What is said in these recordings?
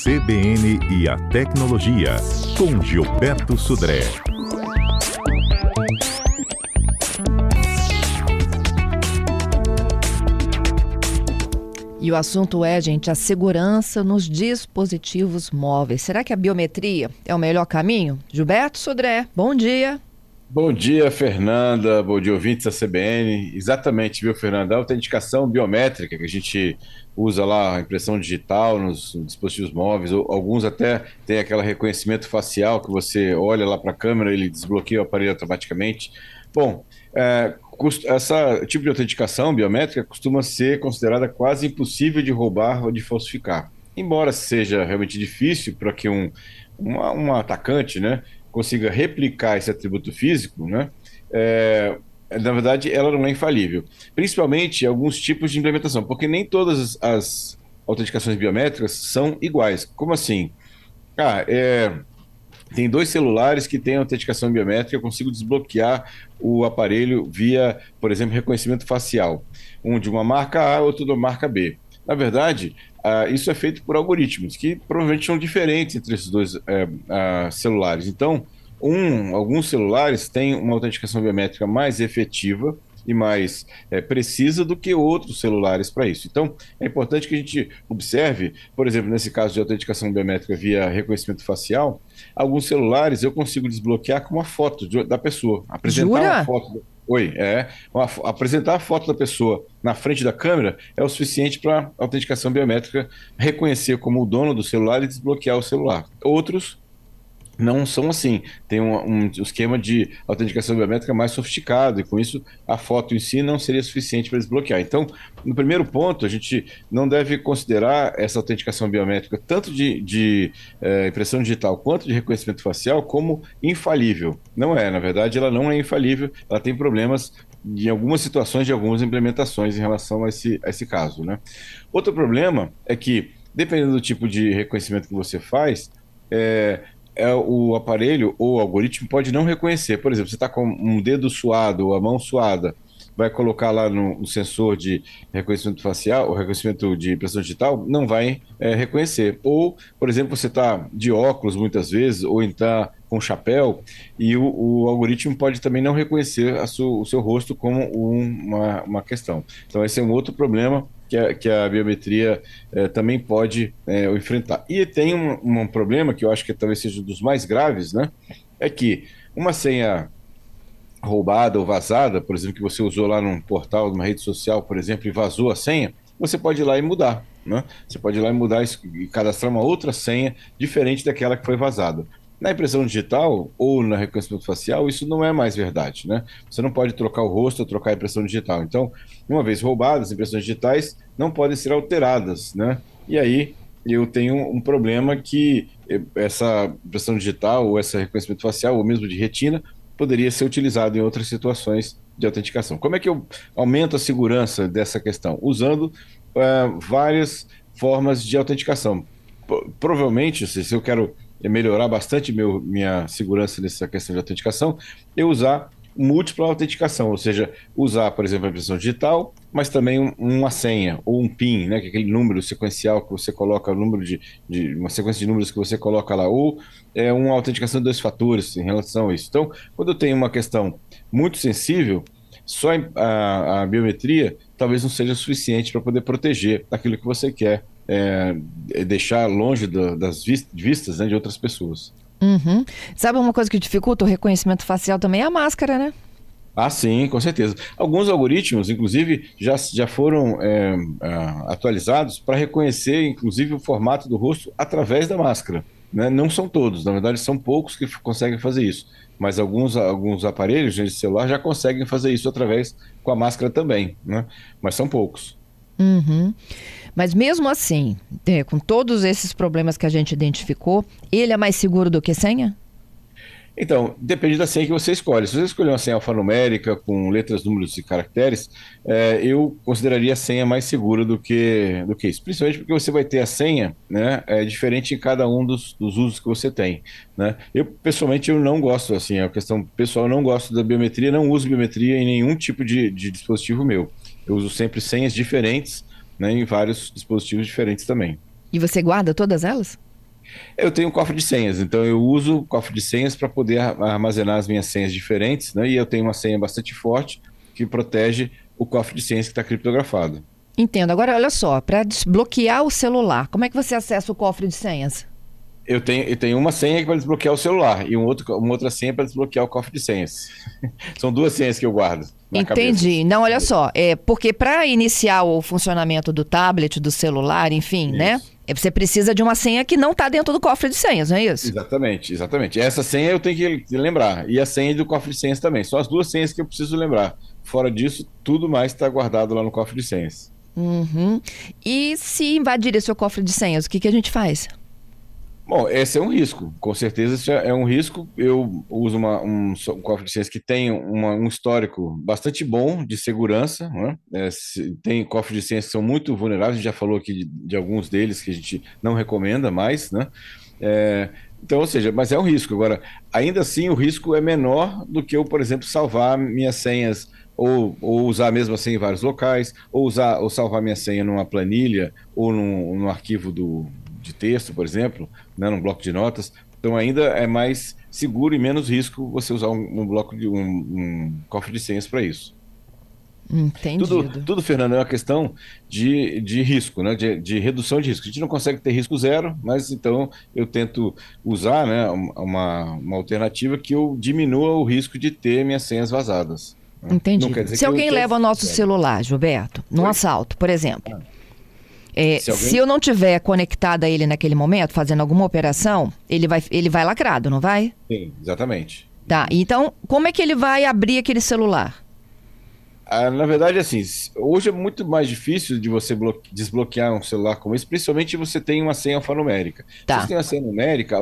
CBN e a Tecnologia, com Gilberto Sudré. E o assunto é, gente, a segurança nos dispositivos móveis. Será que a biometria é o melhor caminho? Gilberto Sudré, bom dia. Bom dia, Fernanda. Bom dia, ouvintes da CBN. Exatamente, viu, Fernanda? A autenticação biométrica que a gente usa lá, a impressão digital nos dispositivos móveis, ou alguns até tem aquele reconhecimento facial que você olha lá para a câmera, ele desbloqueia o aparelho automaticamente. Bom, essa tipo de autenticação biométrica costuma ser considerada quase impossível de roubar ou de falsificar. Embora seja realmente difícil para que um atacante, né, consiga replicar esse atributo físico, né, na verdade ela não é infalível. Principalmente alguns tipos de implementação, porque nem todas as autenticações biométricas são iguais. Como assim? Tem dois celulares que têm autenticação biométrica, eu consigo desbloquear o aparelho via, por exemplo, reconhecimento facial. Um de uma marca A, outro da marca B. Na verdade, isso é feito por algoritmos que provavelmente são diferentes entre esses dois celulares. Então, alguns celulares têm uma autenticação biométrica mais efetiva e mais precisa do que outros celulares para isso. Então, é importante que a gente observe, por exemplo, nesse caso de autenticação biométrica via reconhecimento facial, alguns celulares eu consigo desbloquear com uma foto da pessoa. Jura? Apresentar a foto da pessoa na frente da câmera é o suficiente para a autenticação biométrica reconhecer como o dono do celular e desbloquear o celular. Outros não são assim, tem um esquema de autenticação biométrica mais sofisticado e com isso a foto em si não seria suficiente para desbloquear. Então, no primeiro ponto, a gente não deve considerar essa autenticação biométrica tanto de impressão digital quanto de reconhecimento facial como infalível. Não é, na verdade ela não é infalível, ela tem problemas em algumas situações de algumas implementações em relação a esse caso, né? Outro problema é que, dependendo do tipo de reconhecimento que você faz, o aparelho ou o algoritmo pode não reconhecer. Por exemplo, você está com um dedo suado ou a mão suada, vai colocar lá no sensor de reconhecimento facial, ou reconhecimento de impressão digital, não vai reconhecer. Ou, por exemplo, você está de óculos muitas vezes, ou está com chapéu, e o algoritmo pode também não reconhecer o seu rosto como uma questão. Então, esse é um outro problema que a biometria também pode enfrentar. E tem um problema que eu acho que talvez seja um dos mais graves, né? É que uma senha roubada ou vazada, por exemplo, que você usou lá num portal, numa rede social, por exemplo, e vazou a senha, você pode ir lá e mudar, né? Você pode ir lá e mudar e cadastrar uma outra senha diferente daquela que foi vazada. Na impressão digital ou no reconhecimento facial, isso não é mais verdade, né? Você não pode trocar o rosto ou trocar a impressão digital. Então, uma vez roubadas, as impressões digitais não podem ser alteradas, né? E aí eu tenho um problema que essa impressão digital ou esse reconhecimento facial, ou mesmo de retina, poderia ser utilizado em outras situações de autenticação. Como é que eu aumento a segurança dessa questão? Usando várias formas de autenticação. Provavelmente, se eu quero melhorar bastante minha segurança nessa questão de autenticação, eu usar múltipla autenticação, ou seja, usar, por exemplo, a impressão digital, mas também uma senha ou um PIN, né, que é aquele número sequencial que você coloca, o número de uma sequência de números que você coloca lá, ou uma autenticação de 2 fatores em relação a isso. Então, quando eu tenho uma questão muito sensível, só a biometria talvez não seja suficiente para poder proteger aquilo que você quer deixar longe das vistas, né, de outras pessoas. Uhum. Sabe uma coisa que dificulta o reconhecimento facial também? É a máscara, né? Ah, sim, com certeza. Alguns algoritmos, inclusive, já foram atualizados para reconhecer, inclusive, o formato do rosto através da máscara, né? Não são todos, na verdade, são poucos que conseguem fazer isso. Mas alguns aparelhos de celular já conseguem fazer isso com a máscara também, né? Mas são poucos. Uhum. Mas mesmo assim, com todos esses problemas que a gente identificou, ele é mais seguro do que senha? Então, depende da senha que você escolhe. Se você escolher uma senha alfanumérica com letras, números e caracteres, eu consideraria a senha mais segura do que isso. Principalmente porque você vai ter a senha, né, diferente em cada um dos usos que você tem, né? Eu, pessoalmente, eu não gosto, assim, é uma questão pessoal, eu não gosto da biometria, não uso biometria em nenhum tipo de dispositivo meu. Eu uso sempre senhas diferentes, né, em vários dispositivos diferentes também. E você guarda todas elas? Eu tenho um cofre de senhas, então eu uso o cofre de senhas para poder armazenar as minhas senhas diferentes, né? E eu tenho uma senha bastante forte que protege o cofre de senhas que está criptografado. Entendo. Agora, olha só, para desbloquear o celular, como é que você acessa o cofre de senhas? Eu tenho uma senha para desbloquear o celular e uma outra senha para desbloquear o cofre de senhas. São duas senhas que eu guardo na cabeça. Entendi. Não, olha só, porque para iniciar o funcionamento do tablet, do celular, enfim, né? Isso. Você precisa de uma senha que não está dentro do cofre de senhas, não é isso? Exatamente, exatamente. Essa senha eu tenho que lembrar. E a senha do cofre de senhas também. São as duas senhas que eu preciso lembrar. Fora disso, tudo mais está guardado lá no cofre de senhas. Uhum. E se invadir seu cofre de senhas, o que a gente faz? Bom, esse é um risco, com certeza isso é um risco. Eu uso um cofre de senhas que tem um histórico bastante bom de segurança, né? Tem cofres de senhas que são muito vulneráveis, a gente já falou aqui de alguns deles que a gente não recomenda mais, né? Então, ou seja, mas é um risco. Agora, ainda assim, o risco é menor do que eu, por exemplo, salvar minhas senhas ou usar a mesma senha em vários locais, ou salvar minha senha numa planilha ou num arquivo de texto, por exemplo, né, num bloco de notas. Então ainda é mais seguro e menos risco você usar um cofre de senhas para isso. Entendido. Tudo, Fernando, é uma questão de risco, né? De redução de risco. A gente não consegue ter risco zero, mas então eu tento usar, né, uma alternativa que eu diminua o risco de ter minhas senhas vazadas. Né? Entendi. Não quer dizer Se que alguém leva o nosso zero. celular, Gilberto, num Oi? assalto, por exemplo, Se alguém- se eu não tiver conectada a ele naquele momento, fazendo alguma operação, ele vai lacrado, não vai? Sim, exatamente. Tá, então como é que ele vai abrir aquele celular? Na verdade, assim, hoje é muito mais difícil de você desbloquear um celular como esse, principalmente se você tem uma senha alfanumérica. Tá. Se você tem uma senha numérica,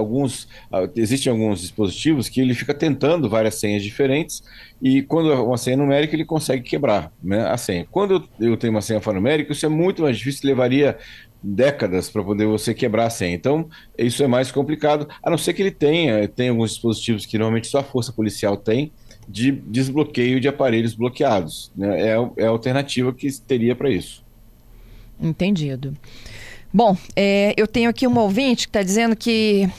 existem alguns dispositivos que ele fica tentando várias senhas diferentes e quando é uma senha numérica ele consegue quebrar, né, a senha. Quando eu tenho uma senha alfanumérica, isso é muito mais difícil, levaria décadas para poder você quebrar a senha. Então, isso é mais complicado, a não ser que ele tem alguns dispositivos que normalmente só a força policial tem, de desbloqueio de aparelhos bloqueados, né? É a alternativa que teria para isso. Entendido. Bom, eu tenho aqui um ouvinte que está dizendo que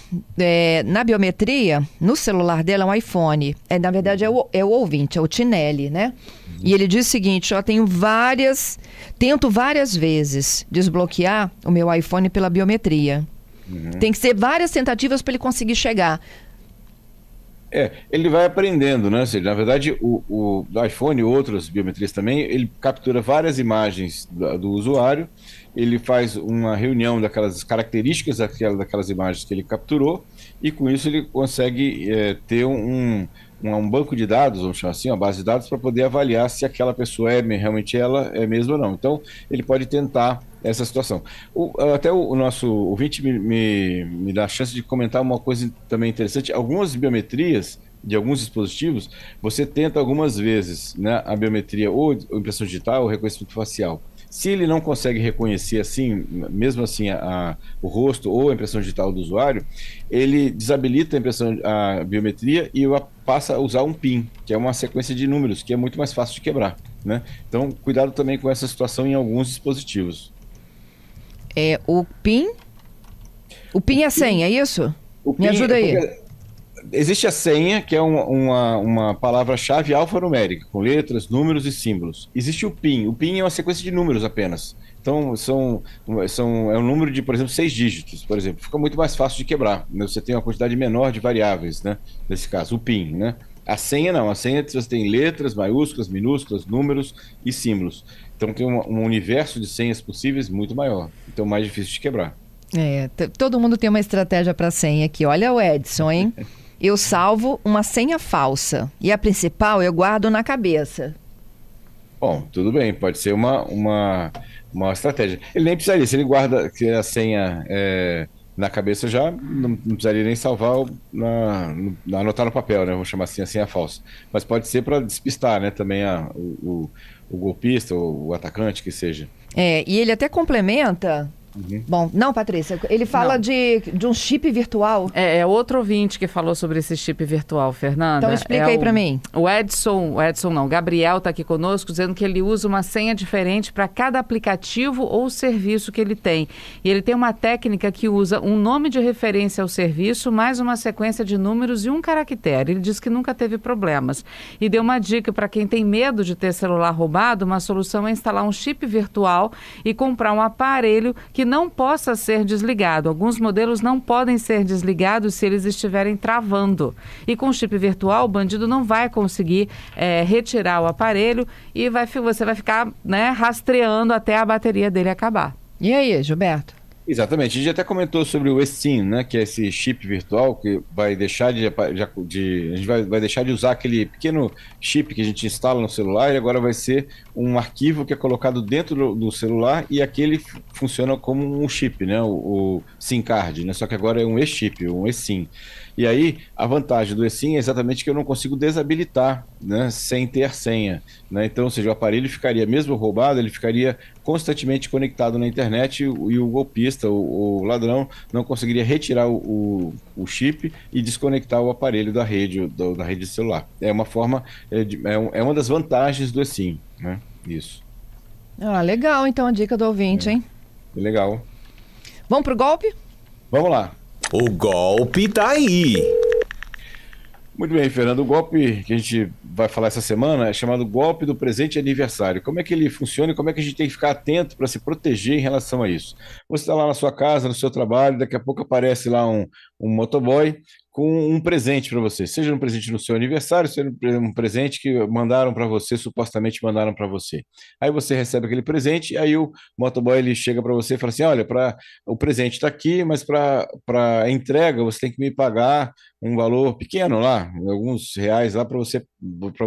na biometria, no celular dela é um iPhone. Na verdade, é o ouvinte, é o Tinelli, né? E ele diz o seguinte: eu tento várias vezes desbloquear o meu iPhone pela biometria. Tem que ser várias tentativas para ele conseguir chegar. Ele vai aprendendo, né? Ou seja, na verdade, o iPhone e outras biometrias também, ele captura várias imagens do usuário, ele faz uma reunião daquelas características daquelas imagens que ele capturou, e com isso ele consegue ter um banco de dados, vamos chamar assim, uma base de dados, para poder avaliar se aquela pessoa realmente ela é mesmo ou não. Então, ele pode tentar essa situação. Até o nosso ouvinte me dá a chance de comentar uma coisa também interessante. Algumas biometrias de alguns dispositivos, você tenta algumas vezes, né, a biometria ou impressão digital ou reconhecimento facial. Se ele não consegue reconhecer assim, mesmo assim, o rosto ou a impressão digital do usuário, ele desabilita a biometria e passa a usar um PIN, que é uma sequência de números, que é muito mais fácil de quebrar, né? Então, cuidado também com essa situação em alguns dispositivos. O PIN? O PIN é a senha, é isso? Me ajuda aí. Existe a senha, que é uma palavra-chave alfanumérica, com letras, números e símbolos. Existe o PIN. O PIN é uma sequência de números apenas. Então, é um número de, por exemplo, 6 dígitos, por exemplo. Fica muito mais fácil de quebrar, né? Você tem uma quantidade menor de variáveis, né? Nesse caso, o PIN, né? A senha não. A senha você tem letras, maiúsculas, minúsculas, números e símbolos. Então, tem um universo de senhas possíveis muito maior. Então, mais difícil de quebrar. Todo mundo tem uma estratégia para senha aqui. Olha o Edson, hein? Eu salvo uma senha falsa e a principal eu guardo na cabeça. Bom, tudo bem, pode ser uma estratégia. Ele nem precisaria, se ele guarda a senha na cabeça já, não precisaria nem salvar, anotar no papel, né? Vamos chamar assim, a senha falsa. Mas pode ser para despistar, né? Também o golpista ou o atacante, que seja. E ele até complementa Bom, não, Patrícia, ele fala de um chip virtual. É outro ouvinte que falou sobre esse chip virtual, Fernanda. Então explica aí para mim. Gabriel está aqui conosco dizendo que ele usa uma senha diferente para cada aplicativo ou serviço que ele tem. E ele tem uma técnica que usa um nome de referência ao serviço, mais uma sequência de números e um caractere. Ele diz que nunca teve problemas. E deu uma dica para quem tem medo de ter celular roubado, uma solução é instalar um chip virtual e comprar um aparelho que não possa ser desligado. Alguns modelos não podem ser desligados se eles estiverem travando. E com chip virtual, o bandido não vai conseguir retirar o aparelho e você vai ficar, né, rastreando até a bateria dele acabar. E aí, Gilberto? Exatamente. A gente até comentou sobre o eSIM, né, que é esse chip virtual que vai deixar a gente vai deixar de usar aquele pequeno chip que a gente instala no celular e agora vai ser um arquivo que é colocado dentro do celular e aquele funciona como um chip, né, o SIM card, né, só que agora é um eSchip, um eSIM. E aí, a vantagem do eSIM é exatamente que eu não consigo desabilitar, né, sem ter senha, né? Então, ou seja, o aparelho ficaria, mesmo roubado, ele ficaria constantemente conectado na internet e o golpista, o ladrão, não conseguiria retirar o chip e desconectar o aparelho da rede celular. É uma forma, é uma das vantagens do eSIM, né? Isso. Ah, legal, então, a dica do ouvinte, hein? Legal. Vamos pro golpe? Vamos lá. O golpe tá aí. Muito bem, Fernando. O golpe que a gente vai falar essa semana é chamado golpe do presente aniversário. Como é que ele funciona e como é que a gente tem que ficar atento para se proteger em relação a isso? Você está lá na sua casa, no seu trabalho, daqui a pouco aparece lá um motoboy com um presente para você, seja um presente no seu aniversário, seja um presente que mandaram para você, supostamente mandaram para você. Aí você recebe aquele presente, aí o motoboy ele chega para você e fala assim, olha, o presente está aqui, mas para entrega você tem que me pagar um valor pequeno lá, alguns reais lá para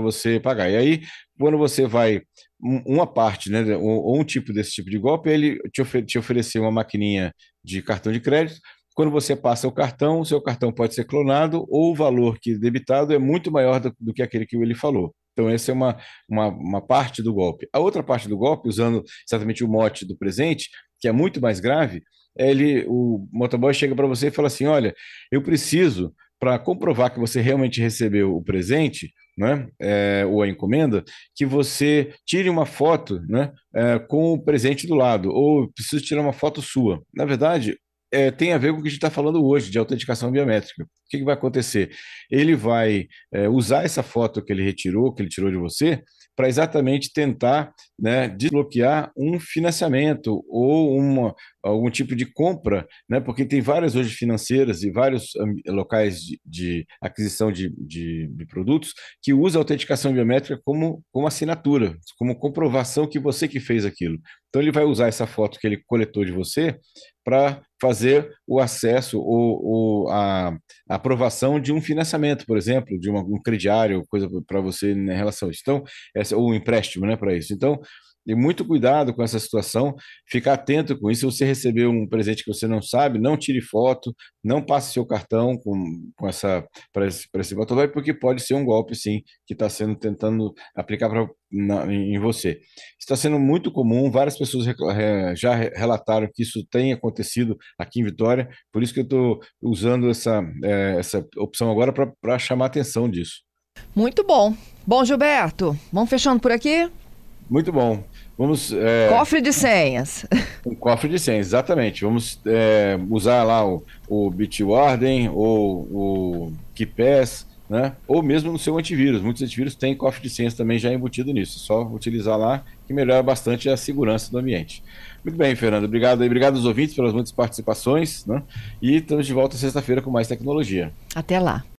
você pagar. E aí, quando você vai, uma parte, né, ou um tipo desse tipo de golpe, ele te oferecer uma maquininha de cartão de crédito. Quando você passa o seu cartão pode ser clonado ou o valor que é debitado é muito maior do que aquele que ele falou. Então, essa é uma parte do golpe. A outra parte do golpe, usando exatamente o mote do presente, que é muito mais grave, o motoboy chega para você e fala assim, olha, eu preciso, para comprovar que você realmente recebeu o presente, né, ou a encomenda, que você tire uma foto, né, com o presente do lado, ou preciso tirar uma foto sua. Na verdade, tem a ver com o que a gente está falando hoje, de autenticação biométrica. O que vai acontecer? Ele vai usar essa foto que ele tirou de você, para exatamente tentar, né, desbloquear um financiamento ou algum tipo de compra, né, porque tem várias hoje financeiras e vários locais de aquisição de produtos que usam a autenticação biométrica como assinatura, como comprovação que você que fez aquilo. Então ele vai usar essa foto que ele coletou de você para fazer o acesso ou a aprovação de um financiamento, por exemplo, de um crediário, coisa para você em relação a isso. Então, ou um empréstimo, né, para isso. Então, e muito cuidado com essa situação, ficar atento com isso. Se você receber um presente que você não sabe, não tire foto, não passe seu cartão para esse motoboy, porque pode ser um golpe, sim, que está tentando aplicar em você. Está sendo muito comum, várias pessoas já relataram que isso tem acontecido aqui em Vitória, por isso que eu estou usando essa opção agora para chamar a atenção disso. Muito bom. Bom, Gilberto, vamos fechando por aqui? Muito bom. Vamos. Cofre de senhas. Um cofre de senhas, exatamente. Vamos usar lá o Bitwarden ou o KeePass, né? Ou mesmo no seu antivírus. Muitos antivírus têm cofre de senhas também já embutido nisso. Só utilizar lá que melhora bastante a segurança do ambiente. Muito bem, Fernando. Obrigado aí. Obrigado aos ouvintes pelas muitas participações, né? E estamos de volta sexta-feira com mais tecnologia. Até lá.